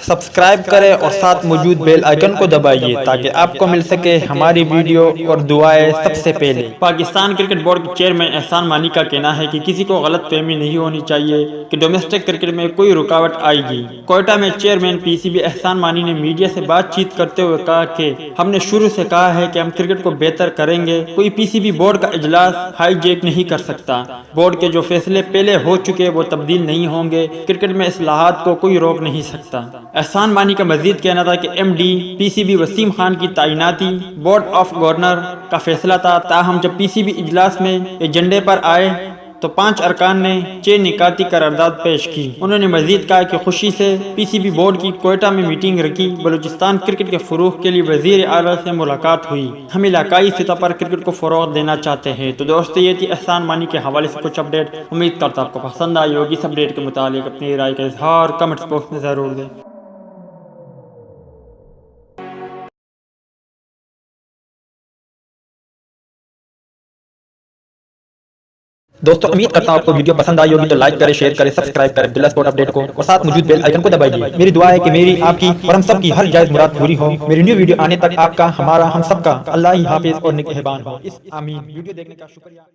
Subscribe करें और साथ मौजूद बेल आइकन को दबाइए ताकि आपको मिल सके हमारी वीडियो और दुआएं सबसे पहले। पाकिस्तान क्रिकेट बोर्ड के चेयरमैन एहसान मानी का कहना है कि किसी को गलत फहमी नहीं होनी चाहिए कि डोमेस्टिक क्रिकेट में कोई रुकावट आएगी। कोयटा में चेयरमैन पीसीबी एहसान मानी ने मीडिया से बातचीत करते हुए कहा कि हमने शुरू से कहा है कि हम क्रिकेट को बेहतर करेंगे। कोई पीसीबी बोर्ड का इजलास हाईजैक नहीं कर सकता। बोर्ड के जो फैसले पहले हो चुके वो तब्दील नहीं होंगे। क्रिकेट में इस्लाहात को कोई रोक नहीं सकता। एहसान मानी का मजीद कहना था कि एमडी पीसीबी वसीम खान की तैनाती बोर्ड ऑफ गवर्नर का फैसला था। ताहम जब पीसीबी इजलास में एजेंडे पर आए तो 5 अरकान ने 6 निकाती करारदाद पेश की। उन्होंने मजीद कहा कि खुशी से पीसीबी बोर्ड की कोयटा में मीटिंग रखी। बलूचिस्तान क्रिकेट के फरोग के लिए वजीर आला से मुलाकात हुई। हम इलाकाई सतह पर क्रिकेट को फरोग देना चाहते हैं। तो दोस्तों, ये थी एहसान मानी के हवाले से कुछ अपडेट। उम्मीद करता आपको पसंद आई होगी। इस अपडेट के मुतालिक अपनी राय का इजहार कमेंट्स बॉक्स में ज़रूर दें। दोस्तों, उम्मीद करता हूं आपको वीडियो पसंद आई होगी। तो लाइक करें, शेयर करें, सब्सक्राइब करें अब्दुल्ला स्पोर्ट अपडेट को और साथ मौजूद बेल आइकन को दबाइए। मेरी दुआ है कि मेरी, आपकी और हम सब की हर जायज मुराद पूरी हो। मेरी न्यू वीडियो आने तक आपका, हमारा, हम सबका अल्लाह ही हाफिज और निगहबान हो। आमीन। वीडियो देखने का शुक्रिया।